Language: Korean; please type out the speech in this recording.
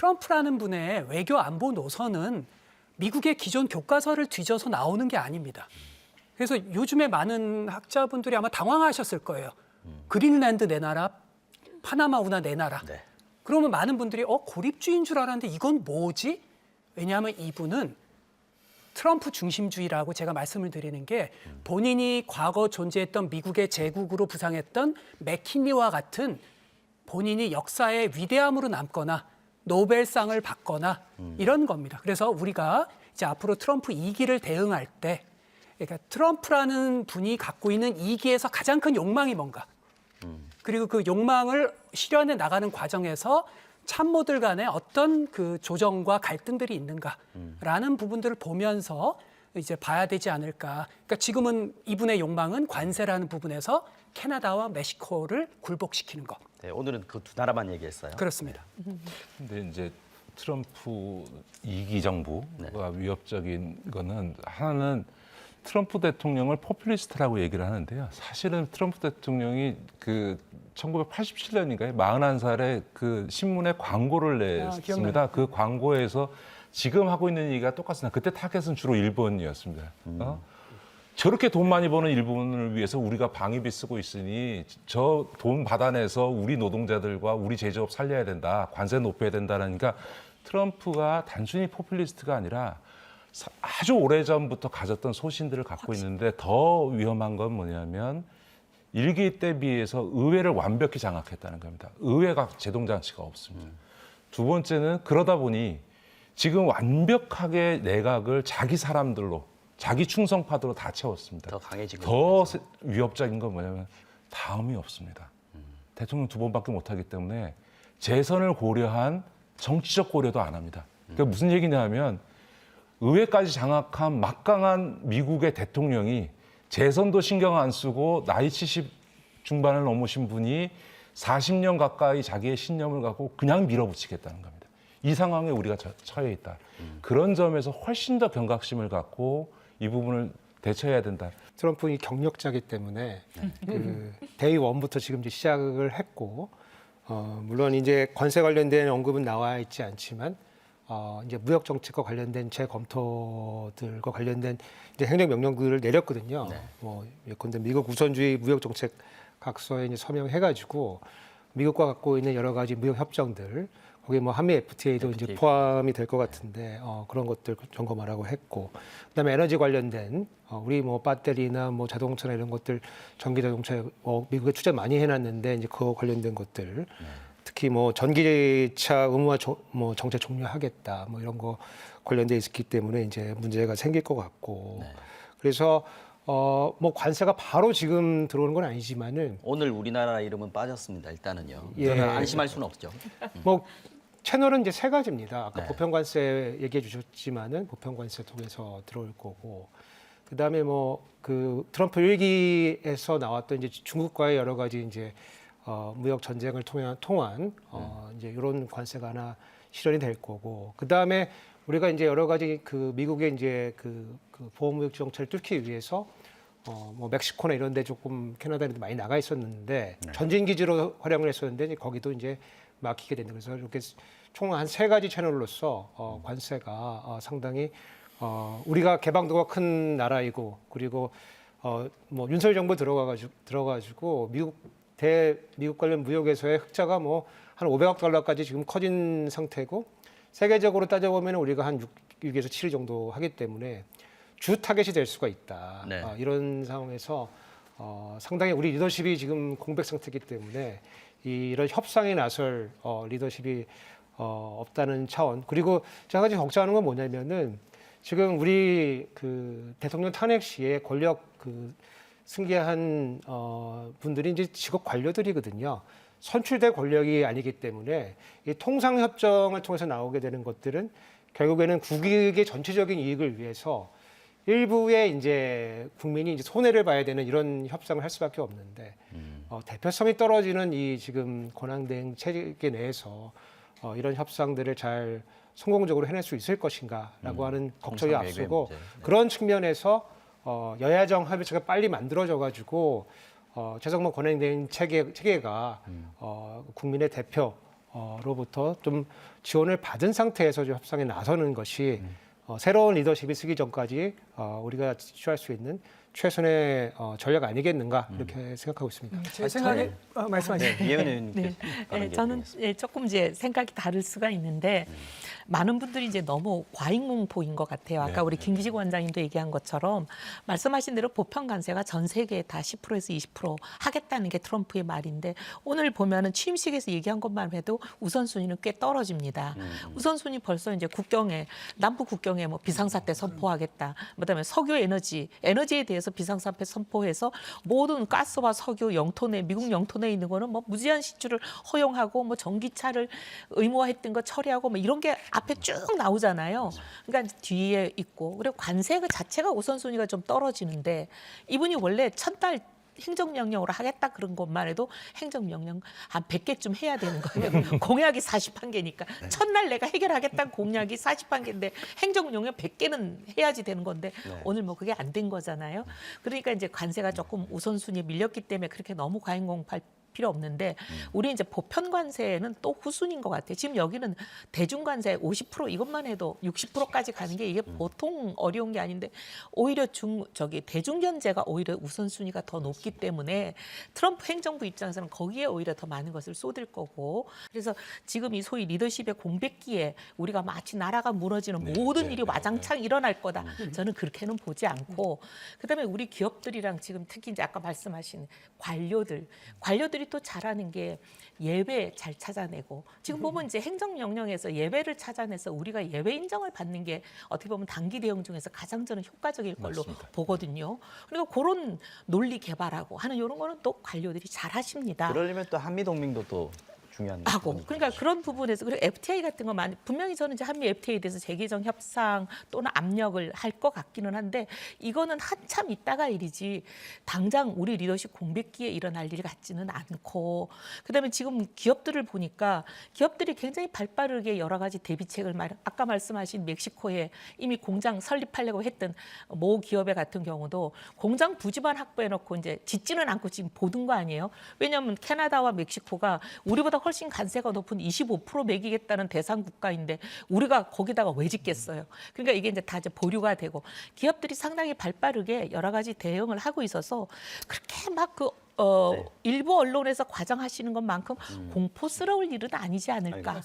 트럼프라는 분의 외교 안보 노선은 미국의 기존 교과서를 뒤져서 나오는 게 아닙니다. 그래서 요즘에 많은 학자분들이 아마 당황하셨을 거예요. 그린랜드 내놔라, 파나마 운하 내놔라. 네. 그러면 많은 분들이 고립주의인 줄 알았는데 이건 뭐지? 왜냐하면 이분은 트럼프 중심주의라고 제가 말씀을 드리는 게 본인이 과거 존재했던 미국의 제국으로 부상했던 맥킨리와 같은 본인이 역사의 위대함으로 남거나 노벨상을 받거나 이런 겁니다. 그래서 우리가 이제 앞으로 트럼프 2기를 대응할 때 그러니까 트럼프라는 분이 갖고 있는 2기에서 가장 큰 욕망이 뭔가 그리고 그 욕망을 실현해 나가는 과정에서 참모들 간에 어떤 그 조정과 갈등들이 있는가라는 부분들을 보면서 이제 봐야 되지 않을까. 그러니까 지금은 이분의 욕망은 관세라는 부분에서 캐나다와 멕시코를 굴복시키는 것. 네, 오늘은 그 두 나라만 얘기했어요. 그렇습니다. 근데 이제 트럼프 2기 정부가 위협적인 거는 하나는 트럼프 대통령을 포퓰리스트라고 얘기를 하는데요. 사실은 트럼프 대통령이 그 1987년인가요? 41살에 그 신문에 광고를 냈습니다. 그 광고에서 지금 하고 있는 얘기가 똑같습니다. 그때 타겟은 주로 일본이었습니다. 저렇게 돈 많이 버는 일본을 위해서 우리가 방위비 쓰고 있으니 저 돈 받아내서 우리 노동자들과 우리 제조업 살려야 된다. 관세 높여야 된다라니까 트럼프가 단순히 포퓰리스트가 아니라 아주 오래전부터 가졌던 소신들을 갖고 있는데 더 위험한 건 뭐냐면 1기 때 비해서 의회를 완벽히 장악했다는 겁니다. 의회가 제동장치가 없습니다. 두 번째는 그러다 보니 지금 완벽하게 내각을 자기 사람들로 자기 충성파들로 다 채웠습니다. 더 강해진 더 위협적인 건 뭐냐면 다음이 없습니다. 대통령 2번밖에 못하기 때문에 재선을 고려한 정치적 고려도 안 합니다. 그러니까 무슨 얘기냐면 의회까지 장악한 막강한 미국의 대통령이 재선도 신경 안 쓰고 나이 70 중반을 넘으신 분이 40년 가까이 자기의 신념을 갖고 그냥 밀어붙이겠다는 겁니다. 이 상황에 우리가 처해 있다. 그런 점에서 훨씬 더 경각심을 갖고 이 부분을 대처해야 된다. 트럼프는 경력자이기 때문에 그 데이 원부터 지금 이제 시작을 했고 물론 이제 관세 관련된 언급은 나와 있지 않지만 이제 무역 정책과 관련된 재검토들과 관련된 이제 행정 명령들을 내렸거든요. 네. 뭐 예컨대 미국 우선주의 무역 정책 각서에 이제 서명해가지고 미국과 갖고 있는 여러 가지 무역 협정들 거기 뭐 한미 FTA도 이제 포함이 될 것 같은데 그런 것들 점검하라고 했고 그다음에 에너지 관련된 우리 뭐 배터리나 뭐 자동차나 이런 것들 전기 자동차에 미국에 투자 많이 해놨는데 이제 그거 관련된 것들. 특히 뭐 전기차 의무화 뭐 정책 종료하겠다 뭐 이런 거 관련돼 있기 때문에 이제 문제가 생길 것 같고 그래서 뭐 관세가 바로 지금 들어오는 건 아니지만은 오늘 우리나라 이름은 빠졌습니다. 일단은요. 예. 저는 안심할 수는 없죠. 뭐 채널은 이제 세 가지입니다. 아까 네. 보편관세 얘기해 주셨지만은 보편관세 통해서 들어올 거고 그다음에 뭐 그 트럼프 1기에서 나왔던 이제 중국과의 여러 가지 이제 무역 전쟁을 통한 이제 이런 관세가 하나 실현이 될 거고 그 다음에 우리가 이제 여러 가지 그 미국의 이제 그 보호무역 정책을 뚫기 위해서 뭐 멕시코나 이런 데 조금 캐나다 이런 데 많이 나가 있었는데 전진 기지로 활용을 했었는데 이제 거기도 이제 막히게 된다. 그래서 이렇게 총 한 세 가지 채널로서 관세가 상당히 우리가 개방도가 큰 나라이고 그리고 뭐 윤석열 정부 들어가지고 미국 관련 무역에서의 흑자가 뭐 한 500억 달러까지 지금 커진 상태고 세계적으로 따져보면 우리가 한 6에서 7 정도 하기 때문에 주 타겟이 될 수가 있다. 네. 이런 상황에서 상당히 우리 리더십이 지금 공백 상태이기 때문에 이런 협상에 나설 리더십이 없다는 차원. 그리고 제가 가지 걱정하는 건 뭐냐면은 지금 우리 그 대통령 탄핵 시에 권력 그 승계한 분들이 이제 직업 관료들이거든요. 선출된 권력이 아니기 때문에 이 통상협정을 통해서 나오게 되는 것들은 결국에는 국익의 전체적인 이익을 위해서 일부의 이제 국민이 이제 손해를 봐야 되는 이런 협상을 할 수밖에 없는데 대표성이 떨어지는 이 지금 권한대행 체계 내에서 이런 협상들을 잘 성공적으로 해낼 수 있을 것인가라고 하는 걱정이 앞서고 그런 측면에서 여야정 합의체가 빨리 만들어져 가지고 최성모 권한대행 체계가 국민의 대표 로부터 좀 지원을 받은 상태에서 좀 협상에 나서는 것이 새로운 리더십이 쓰기 전까지 우리가 취할 수 있는 최선의 전략 아니겠는가 이렇게 생각하고 있습니다. 제 생각에 말씀하세요. 네, 이혜원 의원님께서 네, 저는 조금 이제 생각이 다를 수가 있는데 많은 분들이 이제 너무 과잉공포인 것 같아요. 아까 우리 김기식 원장님도 얘기한 것처럼 말씀하신 대로 보편 관세가 전 세계에 다 10%에서 20% 하겠다는 게 트럼프의 말인데 오늘 보면은 취임식에서 얘기한 것만 해도 우선순위는 꽤 떨어집니다. 우선순위 벌써 이제 국경에 남북 국경에 뭐 비상사태 선포하겠다. 그다음에 석유 에너지에 대해서 비상사태 선포해서 모든 가스와 석유 영토 내 미국 영토 내에 있는 거는 뭐 무제한 시추를 허용하고 뭐 전기차를 의무화했던 거 처리하고 뭐 이런 게 앞에 쭉 나오잖아요. 그러니까 뒤에 있고 그리고 관세 그 자체가 우선순위가 좀 떨어지는데 이분이 원래 첫날 행정명령으로 하겠다 그런 것만 해도 행정명령 한 100개쯤 해야 되는 거예요. 공약이 41개니까 첫날 내가 해결하겠다는 공약이 41개인데 행정명령 100개는 해야지 되는 건데 오늘 뭐 그게 안 된 거잖아요. 그러니까 이제 관세가 조금 우선순위에 밀렸기 때문에 그렇게 너무 과잉공포할 필요 없는데 우리 이제 보편 관세는 또 후순인 것 같아요. 지금 여기는 대중 관세 50% 이것만 해도 60%까지 가는 게 이게 보통 어려운 게 아닌데 오히려 대중 견제가 오히려 우선순위가 더 높기 때문에 트럼프 행정부 입장에서는 거기에 오히려 더 많은 것을 쏟을 거고 그래서 지금 이 소위 리더십의 공백기에 우리가 마치 나라가 무너지는 모든 일이 와장창 일어날 거다. 저는 그렇게는 보지 않고 그다음에 우리 기업들이랑 지금 특히 이제 아까 말씀하신 관료들이 또 잘하는 게 예외 잘 찾아내고 지금 보면 이제 행정명령에서 예외를 찾아내서 우리가 예외 인정을 받는 게 어떻게 보면 단기 대응 중에서 가장 저는 효과적일 걸로 보거든요. 그리고 그런 논리 개발하고 하는 이런 거는 또 관료들이 잘 하십니다. 그러려면 또 한미 동맹도 또 중요한 하고 부분이죠. 그러니까 그런 부분에서 그리고 FTA 같은 거 많이 분명히 저는 이제 한미 FTA에 대해서 재개정 협상 또는 압력을 할 것 같기는 한데 이거는 한참 있다가 일이지 당장 우리 리더십 공백기에 일어날 일 같지는 않고 그다음에 지금 기업들을 보니까 기업들이 굉장히 발빠르게 여러 가지 대비책을 아까 말씀하신 멕시코에 이미 공장 설립하려고 했던 모 기업의 같은 경우도 공장 부지만 확보해놓고 이제 짓지는 않고 지금 보던 거 아니에요? 왜냐하면 캐나다와 멕시코가 우리보다 훨씬 관세가 높은 25% 매기겠다는 대상 국가인데 우리가 거기다가 왜 짓겠어요? 그러니까 이게 이제 다 이제 보류가 되고 기업들이 상당히 발빠르게 여러 가지 대응을 하고 있어서 그렇게 막 일부 언론에서 과장하시는 것만큼 공포스러울 일은 아니지 않을까.